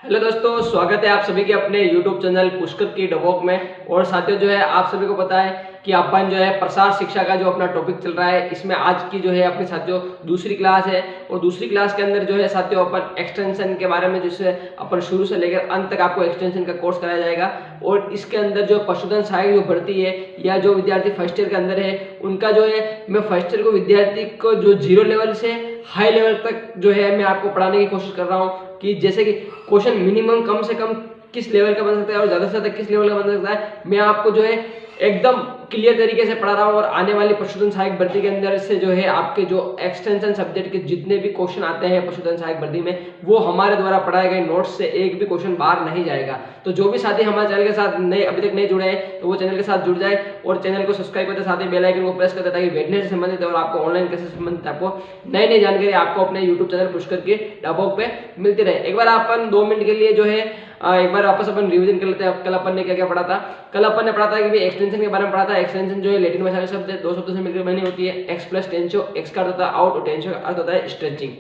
Hello दोस्तों, स्वागत है आप सभी के अपने YouTube चैनल पुष्कर की डबोक में। और साथियों जो है आप सभी को पता है कि अपन जो है प्रसार शिक्षा का जो अपना टॉपिक चल रहा है, इसमें आज की जो है अपनी साथियों दूसरी क्लास है। और दूसरी क्लास के अंदर जो है साथियों अपन एक्सटेंशन के बारे में, जिससे अपन शुरू से लेकर अंत तक आपको एक्सटेंशन का कोर्स कराया जाएगा। और इसके अंदर जो पशुधन सहायक जो भर्ती है या जो विद्यार्थी फर्स्ट ईयर के अंदर है, उनका जो है मैं फर्स्ट ईयर को विद्यार्थी को जो 0 लेवल से हाई लेवल तक जो है मैं आपको पढ़ाने की कोशिश कर रहा हूँ कि जैसे कि क्वेश्चन मिनिमम कम से कम किस लेवल का बन सकता है और ज़्यादा से ज़्यादा किस लेवल का बन सकता है, मैं आपको जो है एकदम क्लियर तरीके से पढ़ा रहा हूँ। और आने वाली पशुधन सहायक भर्ती के अंदर से जो है आपके जो एक्सटेंशन सब्जेक्ट के जितने भी क्वेश्चन आते हैं पशुधन सहायक भर्ती में, वो हमारे द्वारा पढ़ाए गए नोट्स से एक भी क्वेश्चन बाहर नहीं जाएगा। तो जो भी साथी हमारे चैनल के साथ नए अभी तक नहीं जुड़े हैं, तो वो चैनल के साथ जुड़ जाए और चैनल को सब्सक्राइब करते साथ ही बेल आइकन को प्रेस करते, ताकि वेटनरी से संबंधित और आपको ऑनलाइन क्लासेस से संबंधित आपको नई नई जानकारी आपको अपने यूट्यूब चैनल पुष्कर के डबोक पे मिलती रहे। एक बार अपन 2 मिनट के लिए जो है एक बार वापस अपन रिवीजन कर लेते हैं। कल अपन ने क्या क्या पढ़ा था। कल अपन ने पढ़ा था कि एक्सटेंशन के बारे में पढ़ा था। एक्सटेंशन जो है लैटिन भाषा का शब्द है, 2 शब्दों से मिलकर बनी होती है। एक्स प्लस टेंशो, एक्स का अर्थ होता है आउट और टेंशो का अर्थ होता है स्ट्रेचिंग।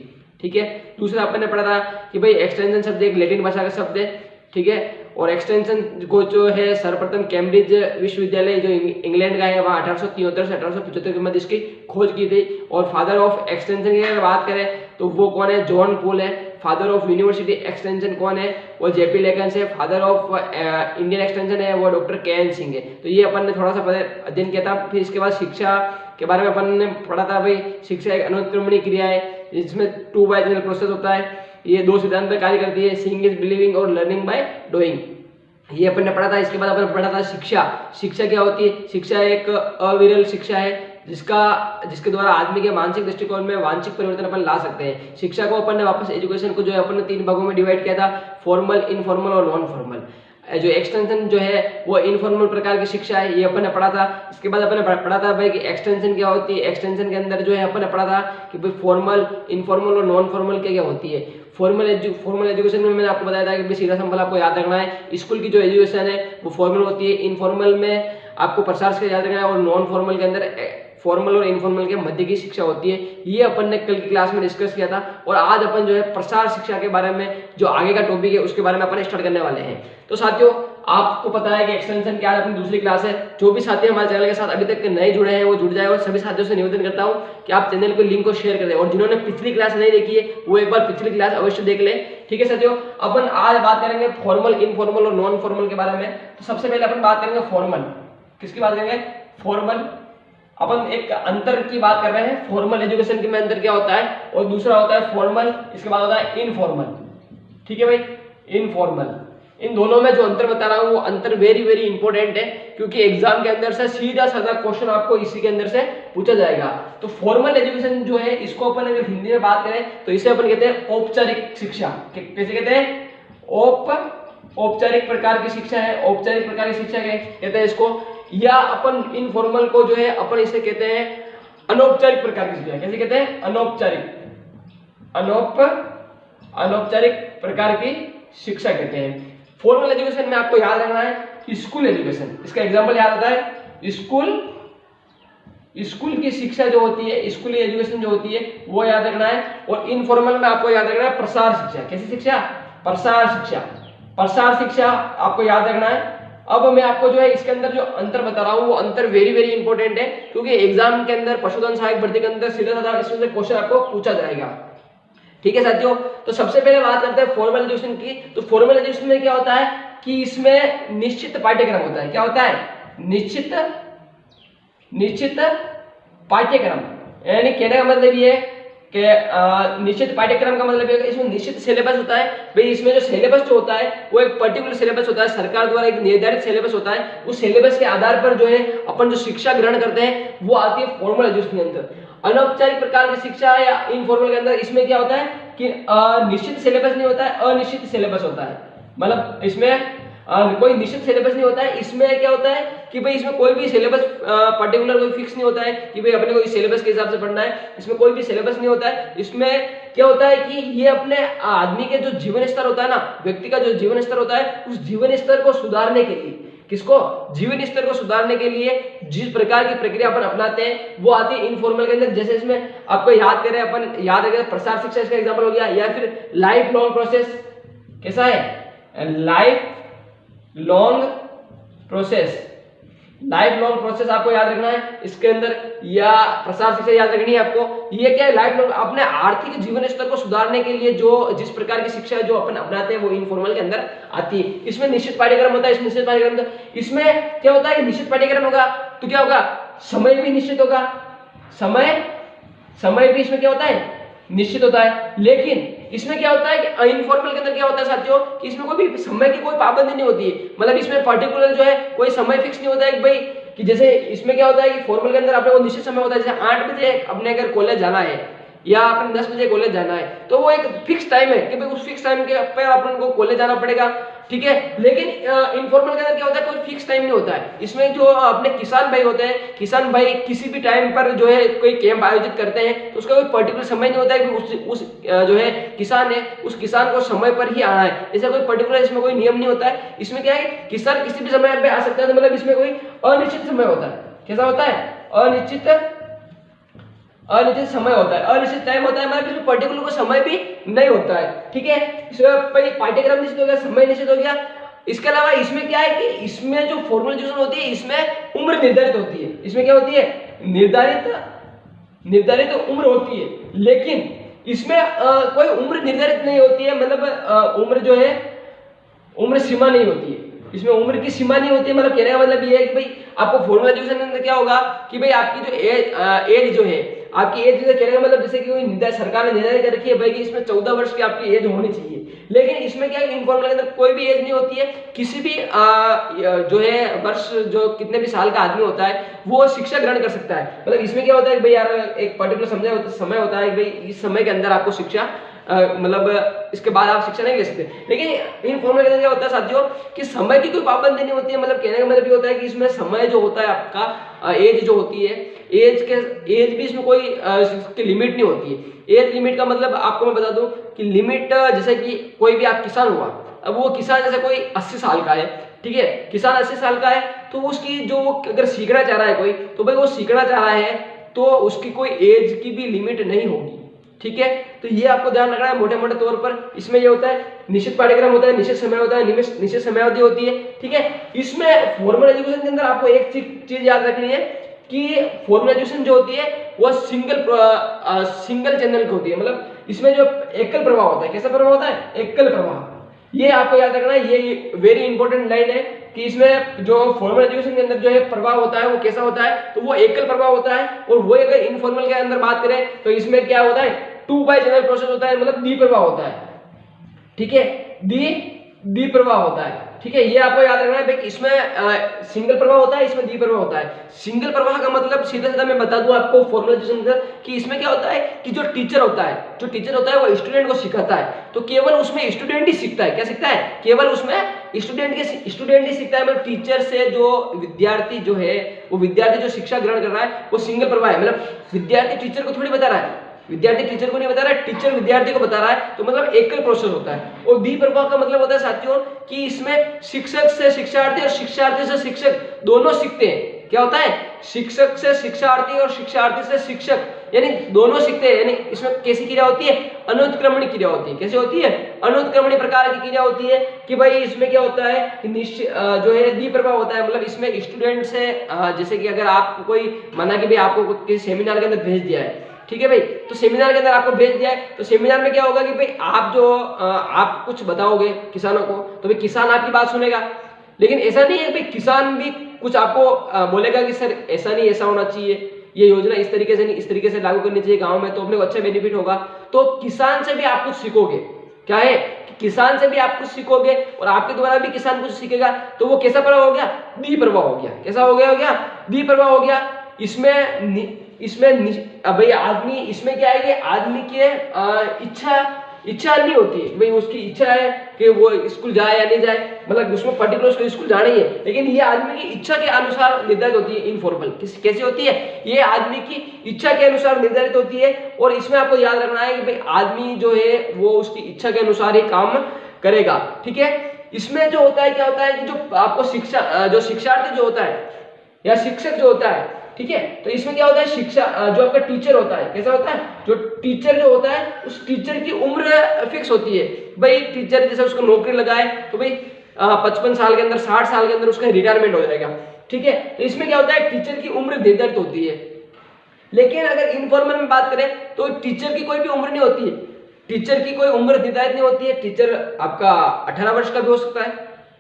ठीक है। दूसरा अपन ने पढ़ा था कि भाई एक्सटेंशन शब्द एक लैटिन भाषा का शब्द है। ठीक है। और एक्सटेंशन को जो है सर्वप्रथम कैम्ब्रिज विश्वविद्यालय जो इंग्लैंड का है, वहाँ 1873 से 1875 के मध्य इसकी खोज की थी। और फादर ऑफ एक्सटेंशन की अगर बात करें तो वो कौन है? जॉन पोल है। फादर ऑफ यूनिवर्सिटी एक्सटेंशन कौन है? वो जेपी लेकन्स है। फादर ऑफ इंडियन एक्सटेंशन है वो डॉक्टर के.एन. सिंह है। तो ये अपन ने थोड़ा सा अध्ययन किया था। फिर इसके बाद शिक्षा के बारे में अपन ने पढ़ा था। भाई शिक्षा एक अनुक्रमणीय क्रिया है, इसमें 2 बाय चैनल प्रोसेस होता है। ये 2 सिद्धांत पर कार्य करती है, सीइंग इज बिलीविंग और लर्निंग बाय डूइंग। ये अपन ने पढ़ा था। इसके बाद अपन ने पढ़ा था शिक्षा। शिक्षा क्या होती है? शिक्षा एक अविरल शिक्षा है जिसके द्वारा आदमी के मानसिक दृष्टिकोण में वांछित परिवर्तन अपन ला सकते हैं। शिक्षा को अपन ने वापस एजुकेशन को जो है अपन ने 3 भागों में डिवाइड किया था, फॉर्मल, इनफॉर्मल और नॉन फॉर्मल। जो एक्सटेंशन जो है वो इनफॉर्मल प्रकार की शिक्षा है, ये अपन ने पढ़ा था। इसके बाद अपन ने पढ़ा था भाई कि एक्सटेंशन क्या होती है। एक्सटेंशन के अंदर जो है अपन ने पढ़ा था कि भाई फॉर्मल, इनफॉर्मल और नॉन फॉर्मल क्या क्या होती है। फॉर्मल एजुकेशन में मैंने आपको बताया था कि सीधा सिंपल आपको याद रखना है, स्कूल की जो एजुकेशन है वो फॉर्मल होती है। इनफॉर्मल में आपको प्रसार से याद रखना है और नॉन फॉर्मल के अंदर फॉर्मल और इनफॉर्मल के मध्य की शिक्षा होती है। ये अपन ने कल की क्लास में डिस्कस किया था। और आज अपन जो है प्रसार शिक्षा के बारे में जो आगे का टॉपिक है उसके बारे में अपन स्टार्ट करने वाले हैं। तो साथियों आपको पता है कि एक्सटेंशन की आज अपनी दूसरी क्लास है। जो भी साथी हमारे चैनल के साथ अभी तक नए जुड़े हैं वो जुड़ जाए। और सभी साथियों से निवेदन करता हूं कि आप चैनल को लिंक को शेयर कर दें। और जिन्होंने पिछली क्लास नहीं देखी है वो एक बार पिछली क्लास अवश्य देख लें। ठीक है साथियों, अपन आज बात करेंगे फॉर्मल, इनफॉर्मल और नॉन फॉर्मल के बारे में। तो सबसे पहले अपन बात करेंगे फॉर्मल। किसकी बात करेंगे? फॉर्मल। अपन एक अंतर की बात कर रहे हैं। फॉर्मल एजुकेशन के में अंतर क्या होता है और दूसरा होता है फॉर्मल, इसके बाद होता है इनफॉर्मल। ठीक है भाई, इनफॉर्मल। इन दोनों में जो अंतर बता रहा हूं वो अंतर वेरी वेरी इंपॉर्टेंट है, क्योंकि एग्जाम के अंदर से सीधा साधा क्वेश्चन आपको इसी के अंदर से पूछा जाएगा। तो फॉर्मल एजुकेशन जो है इसको अपन अगर हिंदी में बात करें तो इसे अपन कहते हैं औपचारिक शिक्षा। कैसे कहते हैं? औपचारिक प्रकार की शिक्षा है। औपचारिक प्रकार की शिक्षा कहते हैं इसको। या अपन इनफॉर्मल को जो है अपन इसे कहते हैं अनौपचारिक प्रकार की शिक्षा। कैसे कहते हैं? अनौपचारिक प्रकार की शिक्षा कहते हैं। फॉर्मल एजुकेशन में आपको याद रखना है स्कूल एजुकेशन। इसका एग्जांपल याद आता है स्कूल की शिक्षा जो होती है, स्कूल एजुकेशन जो होती है वो याद रखना है। और इनफॉर्मल में आपको याद रखना है प्रसार शिक्षा। कैसी शिक्षा? प्रसार शिक्षा। प्रसार शिक्षा आपको याद रखना है। अब मैं आपको जो है इसके अंदर जो अंतर बता रहा हूं वो अंतर वेरी वेरी इंपॉर्टेंट है, क्योंकि एग्जाम के अंदर पशुधन सहायक भर्ती के अंदर सीधा साधा इसमें से क्वेश्चन आपको पूछा जाएगा। ठीक है साथियों, तो सबसे पहले बात करते हैं फॉर्मल एजुकेशन की। तो फॉर्मल एजुकेशन में क्या होता है कि इसमें निश्चित पाठ्यक्रम होता है। क्या होता है? निश्चित पाठ्यक्रम। यानी कहने का मतलब ये कि निश्चित पाठ्यक्रम का मतलब है कि इसमें निश्चित सिलेबस होता है। भाई इसमें जो सिलेबस जो होता है वो एक पर्टिकुलर सिलेबस होता है, सरकार द्वारा एक निर्धारित सिलेबस होता है। उस सिलेबस के आधार पर जो है अपन जो शिक्षा ग्रहण करते हैं वो आती है फॉर्मल एजुकेशन के अंदर। अनौपचारिक प्रकार की शिक्षा या इनफॉर्मल के अंदर इसमें क्या होता है कि निश्चित सिलेबस नहीं होता है, अनिश्चित सिलेबस होता है। मतलब इसमें कोई निश्चित सिलेबस नहीं होता है। इसमें क्या होता है कि भाई इसमें कोई भी सिलेबस पर्टिकुलर कोई फिक्स नहीं होता है कि भाई अपने को इस सिलेबस के हिसाब से पढ़ना है। इसमें कोई भी सिलेबस नहीं होता है। इसमें क्या होता है कि ये अपने आदमी के जो जीवन स्तर होता है ना, व्यक्ति का जो जीवन स्तर होता है, उस जीवन स्तर को सुधारने के लिए, किसको? जीवन स्तर को सुधारने के लिए जिस प्रकार की प्रक्रिया अपन अपनाते हैं वो आती है इनफॉर्मल के अंदर। जैसे इसमें आपको याद करें, अपन याद रखें प्रसार शिक्षा इसका एग्जांपल हो गया, या फिर लाइफ लॉन्ग प्रोसेस। कैसा है, life long process. Life long process आपको याद रखना है इसके अंदर, या प्रसार शिक्षा याद रखनी है आपको। ये क्या है, लाइफ लॉन्ग अपने आर्थिक जीवन स्तर को सुधारने के लिए जो जिस प्रकार की शिक्षा जो अपन अपनाते हैं वो इनफॉर्मल के अंदर आती है। इसमें निश्चित पाठ्यक्रम होता है, इसमें निश्चित पाठ्यक्रम होता है। इसमें क्या होता है कि निश्चित पाठ्यक्रम होगा तो क्या होगा, समय भी निश्चित होगा, समय भी इसमें क्या होता है, निश्चित होता है। लेकिन इसमें क्या होता है कि इनफॉर्मल के अंदर क्या होता है साथियों कि इसमें कोई भी समय की कोई पाबंदी नहीं होती है, मतलब इसमें पर्टिकुलर जो है कोई समय फिक्स नहीं होता है कि भाई कि जैसे इसमें क्या होता है कि फॉर्मल के अंदर अपने को निश्चित समय होता है, जैसे 8 बजे अपने अगर कॉलेज जाना है या अपन 10 बजे कॉलेज जाना है तो वो एक फिक्स टाइम है कि भाई उस फिक्स टाइम के पर अपन को कॉलेज जाना पड़ेगा, ठीक है। लेकिन इनफॉर्मल के अंदर क्या होता है, कोई फिक्स टाइम नहीं होता है। इसमें जो अपने किसान भाई होते हैं, किसान भाई किसी भी टाइम पर जो है कोई कैंप आयोजित करते हैं तो उसका कोई पर्टिकुलर समय नहीं होता है कि उस जो है किसान है उस किसान को समय पर ही आना है, ऐसा कोई पर्टिकुलर इसमें कोई नियम नहीं होता है। इसमें क्या है, किसान किसी भी समय पे आ सकता है, तो मतलब इसमें कोई अनिश्चित समय होता है। कैसा होता है, अनिश्चित समय होता है, अनिश्चित टाइम होता है, मतलब इसमें पर्टिकुलर कोई समय भी नहीं होता है, ठीक है। इसमें पाठ्यक्रम निश्चित हो गया, समय निश्चित हो गया। इसके अलावा इसमें क्या है कि इसमें जो फॉर्मल एजुकेशन होती है इसमें उम्र निर्धारित होती है। इसमें क्या होती है, निर्धारित उम्र होती है, लेकिन इसमें कोई उम्र निर्धारित नहीं होती है, मतलब उम्र जो है उम्र सीमा नहीं होती है, इसमें उम्र की सीमा नहीं होती है। मतलब कहने का मतलब ये है कि भाई आपको फॉर्मल एजुकेशन के अंदर क्या होगा कि भाई आपकी जो एज जो है आपकी एज कहने का मतलब जैसे कि कोई सरकार ने निर्धारित कर रखी है भाई कि इसमें 14 वर्ष की आपकी एज होनी चाहिए, लेकिन इसमें क्या है इनफॉर्मल के अंदर कोई भी एज नहीं होती है। किसी भी जो है वर्ष जो कितने भी साल का आदमी होता है वो शिक्षा ग्रहण कर सकता है। मतलब इसमें क्या होता है कि भाई यार एक पर्टिकुलर समय होता है कि भाई इस समय के अंदर आपको शिक्षा मतलब इसके बाद आप शिक्षा नहीं ले सकते। लेकिन इनफॉर्मल के अंदर क्या होता है साथियों कि समय की कोई पाबंदी नहीं होती है। मतलब कहने का मतलब ये होता है कि इसमें समय जो होता है आपका एज जो होती है एज भी इसमें कोई लिमिट नहीं होती है। एज लिमिट का मतलब आपको मैं बता दूं कि लिमिट जैसे कि कोई भी आप किसान हुआ, अब वो किसान जैसे कोई 80 साल का है, ठीक है, किसान 80 साल का है तो उसकी जो अगर सीखना चाह रहा है कोई तो भाई वो सीखना चाह रहा है तो उसकी कोई एज की भी लिमिट नहीं होगी, ठीक है। तो ये आपको ध्यान रखना है मोटे मोटे तौर पर। इसमें ये होता है निश्चित पाठ्यक्रम होता है, निश्चित समय होता है, निश्चित समयावधि होती है, ठीक है। इसमें फॉर्मल एजुकेशन के अंदर आपको एक चीज याद रखनी है कि फॉर्मल एजुकेशन जो होती है वो सिंगल चैनल की होती है। मतलब इसमें जो एकल प्रवाह होता है, कैसा प्रवाह होता है, एकल प्रवाह, ये आपको याद रखना है। ये वेरी इंपॉर्टेंट लाइन है कि इसमें जो फॉर्मल एजुकेशन के अंदर जो है प्रवाह होता है वो कैसा होता है, तो वो एकल प्रवाह होता है। और वो अगर इनफॉर्मल के अंदर बात करें तो इसमें क्या होता है 2 बाय चैनल प्रोसेस होता है, मतलब द्विप्रवाह होता है, ठीक है, द्विप्रवाह होता है, ठीक है। ये आपको याद रखना है भाई इसमें सिंगल प्रवाह होता है, इसमें द्विप्रवाह होता है। सिंगल प्रवाह का मतलब सीधा सीधा मैं बता दूं आपको फॉर्मल एजुकेशन कि इसमें क्या होता है कि जो टीचर होता है वो स्टूडेंट को सिखाता है, तो केवल उसमें स्टूडेंट ही सीखता है। क्या सीखता है, केवल उसमें स्टूडेंट ही सीखता है। मतलब टीचर से जो विद्यार्थी जो है वो विद्यार्थी जो शिक्षा ग्रहण कर रहा है वो सिंगल प्रवाह है। मतलब विद्यार्थी टीचर को थोड़ी बता रहा है, विद्यार्थी टीचर को नहीं बता रहा है, टीचर विद्यार्थी को बता रहा है, तो मतलब एकल प्रोसेस होता है। और द्विप्रवाह का मतलब होता है साथियों कि इसमें शिक्षक से शिक्षार्थी और शिक्षार्थी से शिक्षक दोनों सीखते हैं। क्या होता है, शिक्षक से शिक्षार्थी और शिक्षार्थी से शिक्षक, यानी दोनों सीखते हैं। यानी इसमें कैसी क्रिया होती है, अनुत्क्रमणी क्रिया होती है। कैसे होती है, अनुत्क्रमणी प्रकार की क्रिया होती है कि भाई इसमें क्या होता है कि जो है द्विप्रवाह होता है। मतलब इसमें स्टूडेंट से जैसे कि अगर आपको कोई माना कि भाई आपको किसी सेमिनार के अंदर भेज दिया है, ठीक है भाई, तो सेमिनार के अंदर आपको भेज दिया है, तो सेमिनार में क्या होगा कि भाई आप कुछ बताओगे किसानों को, तो भाई किसान आपकी बात सुनेगा। लेकिन ऐसा नहीं है भाई किसान भी कुछ आपको बोलेगा कि सर ऐसा नहीं, ऐसा होना चाहिए, ये योजना इस तरीके से नहीं, इस तरीके से लागू करनी चाहिए गांव में, तो अपने को अच्छा बेनिफिट होगा। तो किसान से भी आप कुछ सीखोगे। क्या है कि किसान से भी आप कुछ सीखोगे और आपके द्वारा भी किसान कुछ सीखेगा, तो वो कैसा प्रवाह हो गया, द्विप्रवाह हो गया। कैसा हो गया द्विप्रवाह हो गया। इसमें भाई आदमी, इसमें क्या है कि आदमी की इच्छा नहीं होती है, भाई उसकी इच्छा है कि वो स्कूल जाए या नहीं जाए, मतलब उसमें पर्टिकुलर उसको स्कूल जाना ही है, लेकिन ये आदमी की इच्छा के अनुसार निर्धारित होती है। इनफॉर्मल कैसे होती है, ये आदमी की इच्छा के अनुसार निर्धारित होती है। और इसमें आपको याद रखना है कि भाई आदमी जो है वो उसकी इच्छा के अनुसार ही काम करेगा, ठीक है। इसमें जो होता है क्या होता है कि जो आपको शिक्षार्थी जो होता है या शिक्षक जो होता है, ठीक है, तो इसमें क्या होता है, शिक्षा जो आपका टीचर होता है, कैसा होता है, जो टीचर जो होता है उस टीचर की उम्र फिक्स होती है भाई टीचर जैसे उसको नौकरी लगाए तो भाई 55 साल के अंदर 60 साल के अंदर उसका रिटायरमेंट हो जाएगा, ठीक है। तो इसमें क्या होता है, टीचर की उम्र निर्धारित होती है। लेकिन अगर इनफॉर्मल में बात करें तो टीचर की कोई भी उम्र नहीं होती है, टीचर की कोई उम्र निर्धारित नहीं होती है। टीचर आपका 18 वर्ष का भी हो सकता है,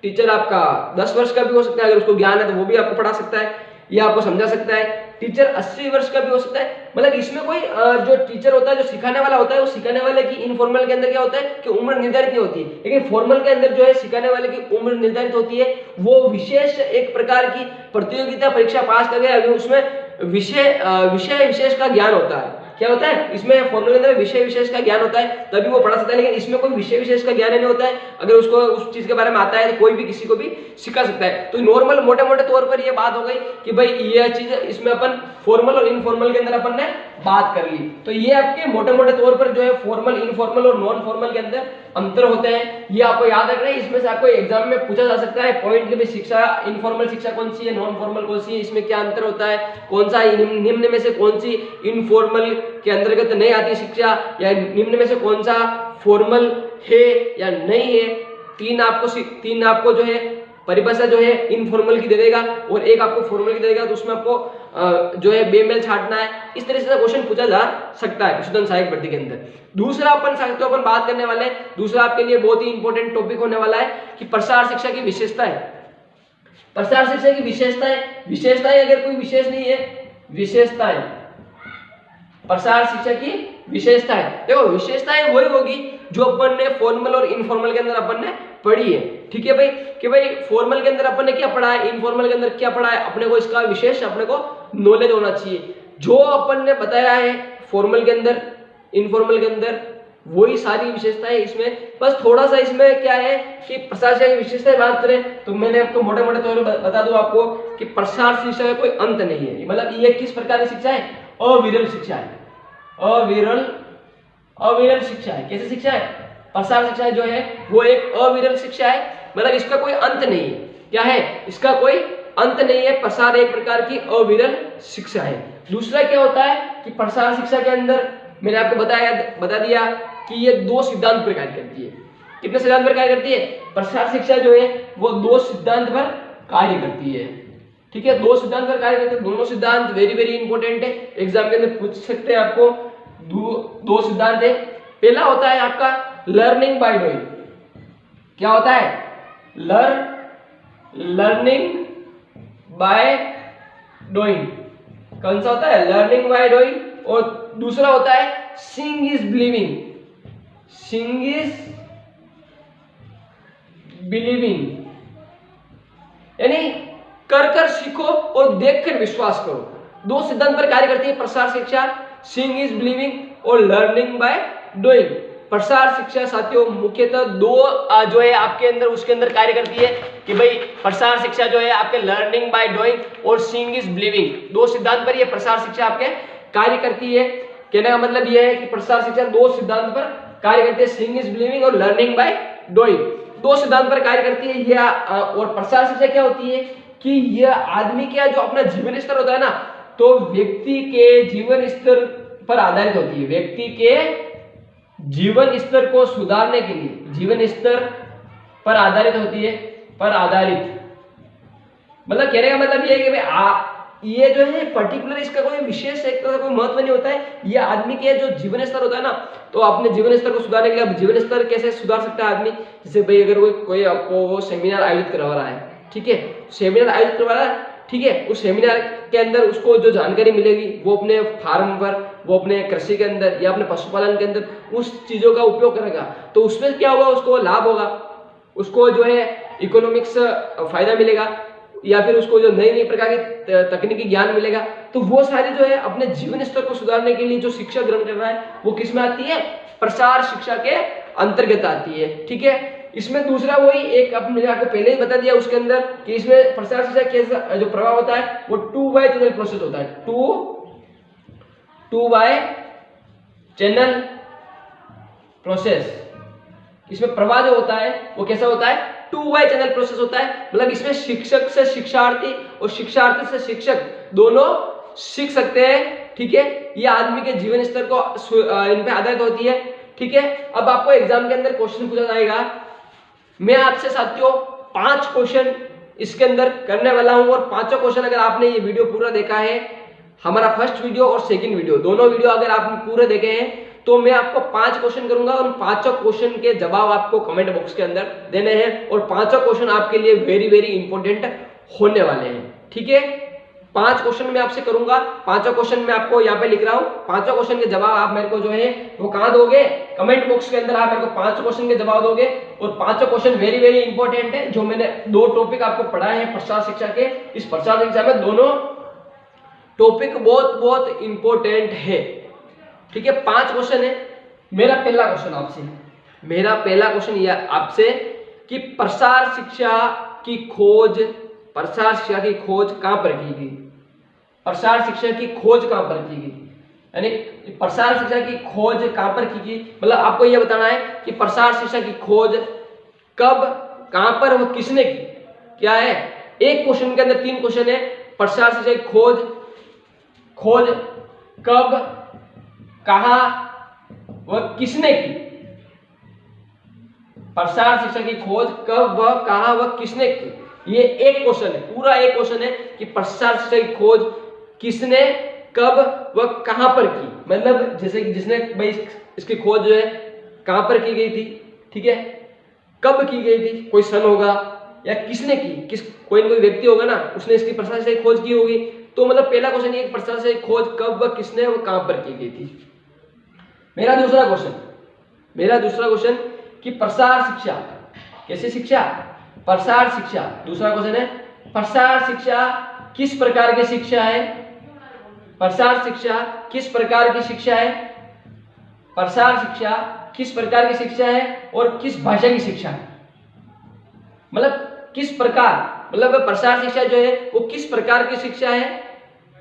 टीचर आपका 10 वर्ष का भी हो सकता है, अगर उसको ज्ञान है तो वो भी आपको पढ़ा सकता है या आपको समझा सकता है। टीचर 80 वर्ष का भी हो सकता है। मतलब इसमें कोई जो टीचर होता है, जो सिखाने वाला होता है, वो सिखाने वाले की इनफॉर्मल के अंदर क्या होता है कि उम्र निर्धारित नहीं होती है, लेकिन फॉर्मल के अंदर जो है सिखाने वाले की उम्र निर्धारित होती है। वो विशेष एक प्रकार की प्रतियोगिता परीक्षा पास कर गया, उसमें विषय विशेष का ज्ञान होता है। क्या होता है इसमें फॉर्मूले के अंदर विषय विशेष का ज्ञान होता है, तभी वो पढ़ा सकता है। लेकिन इसमें कोई विषय विशेष का ज्ञान नहीं होता है, अगर उसको उस चीज के बारे में आता है तो कोई भी किसी को भी सिखा सकता है। तो नॉर्मल मोटे मोटे तौर पर ये बात हो गई कि भाई ये चीज इसमें अपन फॉर्मल और इनफॉर्मल के अंदर अपन ने बात कर ली। तो ये आपके मोटे मोटे तौर पर जो है फॉर्मल, इनफॉर्मल और नॉन फॉर्मल के अंदर अंतर होते हैं, ये आपको याद रखना है। इसमें से आपको एग्जाम में पूछा जा सकता है पॉइंट के भी, शिक्षा इनफॉर्मल शिक्षा कौन सी है, नॉन फॉर्मल कौन सी है, इसमें क्या अंतर होता है, कौन सा निम्न में से कौन सी इनफॉर्मल के अंतर्गत नहीं आती शिक्षा, या निम्न में से कौन सा फॉर्मल है या नहीं है। तीन आपको जो है परिभाषा जो है इनफॉर्मल की दे देगा और एक आपको फॉर्मल की दे देगा, तो उसमें आपको जो है बेमेल छांटना है। इस तरह से क्वेश्चन पूछा जा सकता है पशुधन सहायक भर्ती के अंदर। दूसरा अपन बात करने वाले हैं, दूसरा आपके लिए बहुत ही इंपॉर्टेंट टॉपिक होने वाला है कि प्रसार शिक्षा की विशेषताएं। प्रसार शिक्षा की विशेषताएं अगर कोई विशेष नहीं है, विशेषताएं, प्रसार शिक्षा की विशेषताएं, देखो विशेषताएं वही होगी जो अपन ने फॉर्मल और इनफॉर्मल के अंदर अपन ने पढ़ी है, ठीक है भाई। कि भाई फॉर्मल के अंदर अपन ने क्या पढ़ा है, इनफॉर्मल के अंदर क्या पढ़ा है, अपने को इसका विशेष अपने को नॉलेज होना चाहिए। जो अपन ने बताया है फॉर्मल के अंदर, इनफॉर्मल के अंदर, वही सारी विशेषताएं इसमें। बस थोड़ा सा इसमें क्या है कि प्रसार शिक्षा की विशेषताएं बात करें तो मैंने आपको मोटे मोटे तौर पर बता दूं आपको कि प्रसार शिक्षा का कोई अंत नहीं है। मतलब ये किस प्रकार की शिक्षा है, अविरल शिक्षा है, अविरल शिक्षा है। कैसे शिक्षा है, प्रसार शिक्षा जो है वो एक अविरल शिक्षा है, मतलब इसका कोई अंत नहीं है। क्या है, इसका कोई अंत नहीं है। प्रसार एक प्रकार की अविरल शिक्षा है। दूसरा क्या होता है कि प्रसार शिक्षा के अंदर मैंने आपको बता दिया कि ये दो सिद्धांत पर कार्य करती है। कितने सिद्धांत पर कार्य करती है, प्रसार शिक्षा जो है वो दो सिद्धांत पर कार्य करती है, ठीक है। दो सिद्धांत पर कार्य करते हैं, दोनों सिद्धांत वेरी वेरी इंपॉर्टेंट है, एग्जाम के अंदर पूछ सकते हैं आपको। दो सिद्धांत है। पहला होता है आपका लर्निंग बाय डूइंग। क्या होता है, लर्निंग बाय डूइंग। कौन सा होता है, लर्निंग बाय डूइंग। और दूसरा होता है seeing is believing, seeing is believing, यानी कर कर सीखो और देख कर विश्वास करो। दो सिद्धांत पर कार्य करती है प्रसार शिक्षा, सीइंग इज बिलीविंग और लर्निंग बाय डूइंग। प्रसार शिक्षा साथियों मुख्यतः दो जो है आपके अंदर उसके अंदर कार्य करती है कि भाई प्रसार शिक्षा जो है आपके लर्निंग बाय डूइंग और सीइंग इज बिलीविंग, दो सिद्धांत पर ये प्रसार शिक्षा आपके कार्य करती है। कहने का मतलब यह है कि प्रसार शिक्षा दो सिद्धांत पर कार्य करती है, सीइंग इज बिलीविंग और लर्निंग बाय डूइंग, दो सिद्धांत पर कार्य करती है। यह और प्रसार शिक्षा क्या होती है कि यह आदमी का जो अपना जीवन स्तर होता है ना, तो व्यक्ति के जीवन स्तर पर आधारित होती है। व्यक्ति के जीवन स्तर को सुधारने के लिए जीवन स्तर पर आधारित होती है, पर आधारित मतलब कहने का मतलब ये है कि भाई ये जो है पर्टिकुलर इसका कोई विशेष एक तरह का कोई महत्व नहीं होता है। ये आदमी के जो जीवन स्तर होता है ना, तो अपने जीवन स्तर को सुधारने के लिए अब जीवन स्तर कैसे सुधार सकता है आदमी, जैसे भाई अगर कोई आपको वो सेमिनार आयोजित करवा रहा है, ठीक है, सेमिनार आयोजित करवा रहा है, ठीक है, उस सेमिनार के अंदर उसको जो जानकारी मिलेगी वो अपने फार्म पर, वो अपने कृषि के अंदर या अपने पशुपालन के अंदर उस चीजों का उपयोग करेगा, तो उसमें क्या होगा, उसको लाभ होगा, उसको जो है इकोनॉमिक्स फायदा मिलेगा, या फिर उसको जो नई नई प्रकार की तकनीकी ज्ञान मिलेगा। तो वो सारी जो है अपने जीवन स्तर को सुधारने के लिए जो शिक्षा ग्रहण कर रहा है वो किस में आती है, प्रसार शिक्षा के अंतर्गत आती है, ठीक है। इसमें दूसरा वही एक मैंने आपको पहले ही बता दिया उसके अंदर कि इसमें प्रसार शिक्षा कैसा जो प्रभाव होता है वो 2 चैनल प्रोसेस होता है। 2 चैनल प्रोसेस, इसमें प्रवाह जो होता है वो कैसा होता है, 2 चैनल प्रोसेस होता है। मतलब इसमें शिक्षक से शिक्षार्थी और शिक्षार्थी से शिक्षक दोनों सीख सकते हैं, ठीक है। ये आदमी के जीवन स्तर को इन पे आधारित होती है। ठीक है। अब आपको एग्जाम के अंदर क्वेश्चन पूछा जाएगा, मैं आपसे साथियों 5 क्वेश्चन इसके अंदर करने वाला हूं और पांचों क्वेश्चन अगर आपने ये वीडियो पूरा देखा है, हमारा फर्स्ट वीडियो और सेकंड वीडियो दोनों वीडियो अगर आपने पूरे देखे हैं तो मैं आपको 5 क्वेश्चन करूंगा और उन पांचों क्वेश्चन के जवाब आपको कमेंट बॉक्स के अंदर देने हैं और पांचों क्वेश्चन आपके लिए वेरी वेरी इंपॉर्टेंट होने वाले हैं, ठीक है। 5 क्वेश्चन मैं आपसे करूंगा, पांचों क्वेश्चन मैं आपको यहाँ पे लिख रहा हूँ, पांचों क्वेश्चन के जवाब आप मेरे को जो है वो कहाँ दोगे, कमेंट बॉक्स के अंदर आप मेरे को 5 क्वेश्चन के जवाब दोगे और पांचों क्वेश्चन वेरी वेरी इंपॉर्टेंट है। जो मैंने 2 टॉपिक आपको पढ़ाए हैं प्रसार शिक्षा के, इस प्रसार शिक्षा में दोनों टॉपिक बहुत बहुत इंपॉर्टेंट है, ठीक है। 5 क्वेश्चन है। मेरा पहला क्वेश्चन आपसे कि प्रसार शिक्षा की खोज कहां पर की गई, प्रसार शिक्षा की खोज कहां पर की गई, यानी प्रसार शिक्षा की खोज कहां पर की गई, मतलब आपको यह बताना है कि प्रसार शिक्षा की खोज कब, कहां पर, वो किसने की। क्या है, एक क्वेश्चन के अंदर 3 क्वेश्चन है। प्रसार शिक्षा की खोज कब, कहां, वह किसने की। प्रसार शिक्षा की खोज कब, वह कहां, वह किसने की, ये एक क्वेश्चन है, पूरा एक क्वेश्चन है कि प्रसार शिक्षा की खोज किसने, कब, वह कहां पर की। मतलब जैसे कि जिसने भाई इसकी खोज जो है कहां पर की गई थी, ठीक है, कब की गई थी, कोई सन होगा, या किसने की, कोई ना कोई व्यक्ति होगा ना, उसने इसकी प्रसार शिक्षा की खोज की होगी। तो मतलब पहला क्वेश्चन ये प्रसार शिक्षा की खोज कब, वह किसने, वह कहां पर की गई थी। मेरा दूसरा क्वेश्चन कि प्रसार शिक्षा, कैसी शिक्षा, प्रसार शिक्षा, दूसरा क्वेश्चन है प्रसार शिक्षा किस प्रकार की शिक्षा है, प्रसार शिक्षा किस प्रकार की शिक्षा है, प्रसार शिक्षा किस प्रकार की शिक्षा है और किस भाषा की शिक्षा है। मतलब किस प्रकार, मतलब प्रसार शिक्षा जो है वो किस प्रकार की शिक्षा है,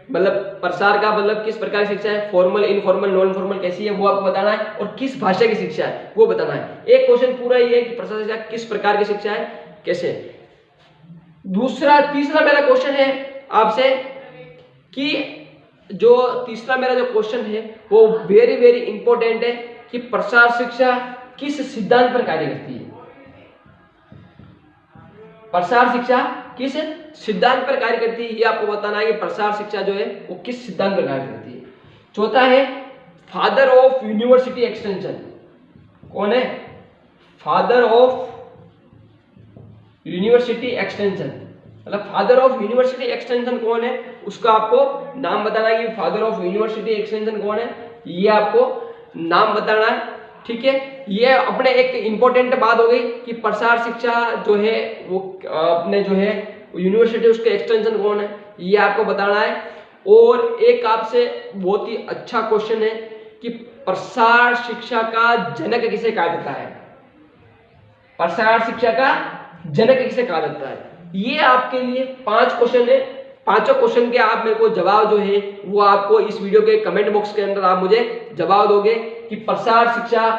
मतलब प्रसार का मतलब किस प्रकार की शिक्षा है, फॉर्मल, इनफॉर्मल, नॉन फॉर्मल कैसी है वो आपको बताना है और किस भाषा की शिक्षा है वो बताना है। एक क्वेश्चन पूरा ये है कि प्रसार शिक्षा किस प्रकार की शिक्षा है, कैसे। तीसरा मेरा क्वेश्चन है आपसे कि जो तीसरा मेरा जो क्वेश्चन है वो वेरी वेरी इंपॉर्टेंट है कि प्रसार शिक्षा किस सिद्धांत पर कार्य करती है, प्रसार शिक्षा किस सिद्धांत पर कार्य करती है, ये आपको बताना है कि प्रसार शिक्षा जो है वो किस सिद्धांत पर कार्य करती है। चौथा है फादर ऑफ यूनिवर्सिटी एक्सटेंशन, कौन है, फादर ऑफ यूनिवर्सिटी एक्सटेंशन, मतलब फादर ऑफ यूनिवर्सिटी एक्सटेंशन कौन है, उसका आपको नाम बताना है कि फादर ऑफ यूनिवर्सिटी एक्सटेंशन कौन है, ये आपको नाम बताना है, ठीक है। ये अपने एक इंपॉर्टेंट बात हो गई कि प्रसार शिक्षा जो है वो अपने जो है यूनिवर्सिटी उसके एक्सटेंशन कौन है, ये आपको बताना है। और एक आपसे बहुत ही अच्छा क्वेश्चन है कि प्रसार शिक्षा का जनक किसे कहा जाता है, प्रसार शिक्षा का जनक किसे कहा जाता है। ये आपके लिए 5 क्वेश्चन है, पांचों क्वेश्चन के आप मेरे को जवाब जो है वो आपको इस वीडियो के कमेंट बॉक्स के अंदर आप मुझे जवाब दोगे कि प्रसार शिक्षा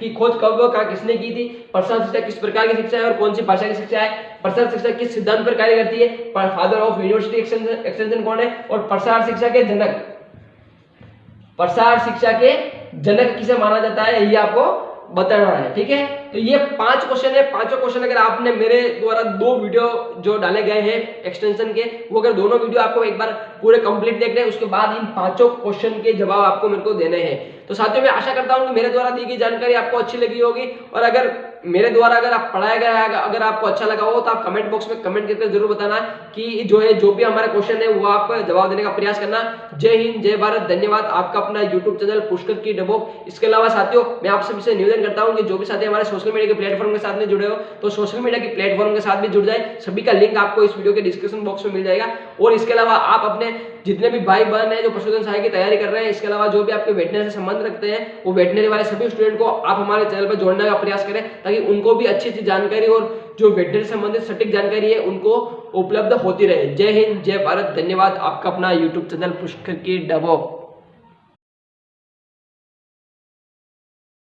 की खोज कब व कहां किसने की थी, प्रसार शिक्षा किस प्रकार की शिक्षा है और कौन सी भाषा की शिक्षा है, प्रसार शिक्षा किस सिद्धांत पर कार्य करती है, फादर ऑफ यूनिवर्सिटी एक्सटेंशन कौन है और प्रसार शिक्षा के जनक, प्रसार शिक्षा के जनक किसे माना जाता है, ये आपको बताना है, ठीक है। तो ये 5 क्वेश्चन है, पांचों क्वेश्चन अगर आपने मेरे द्वारा 2 वीडियो जो डाले गए हैं एक्सटेंशन के, वो अगर दोनों वीडियो आपको एक बार पूरे कंप्लीट देखने हैं, उसके बाद इन 5 क्वेश्चन के जवाब आपको मेरे को देने हैं। तो साथियों मैं आशा करता हूं कि मेरे द्वारा दी गई जानकारी आपको अच्छी लगी होगी और अगर मेरे द्वारा अगर आप पढ़ाया गया है अगर आपको अच्छा लगा हो तो आप कमेंट बॉक्स में कमेंट करके जरूर बताना कि जो भी हमारे क्वेश्चन है वो आप जवाब देने का प्रयास करना। जय हिंद, जय भारत, धन्यवाद। आपका अपना यूट्यूब चैनल पुष्कर की डबोक। इसके अलावा साथियों मैं आप सभी से निवेदन करता हूं कि जो भी साथी हमारे सोशल मीडिया के प्लेटफॉर्म के साथ में जुड़े हो तो सोशल मीडिया के प्लेटफॉर्म के साथ भी जुड़ जाए, सभी का लिंक आपको इस वीडियो के डिस्क्रिप्शन बॉक्स में मिल जाएगा। और इसके अलावा आप अपने जितने भी भाई बहन है जो पशुधन सहायक की तैयारी कर रहे हैं, इसके अलावा जो भी आपके वेटनरी से संबंध रखते हैं वो वेटनरी वाले सभी स्टूडेंट को आप हमारे चैनल पर जोड़ने का प्रयास करें ताकि उनको भी अच्छी जानकारी और जो वेटनरी से संबंधित सटीक जानकारी है उनको उपलब्ध होती रहे। जय हिंद, जय भारत, धन्यवाद। आपका अपना यूट्यूब चैनल पुष्कर की डबोक।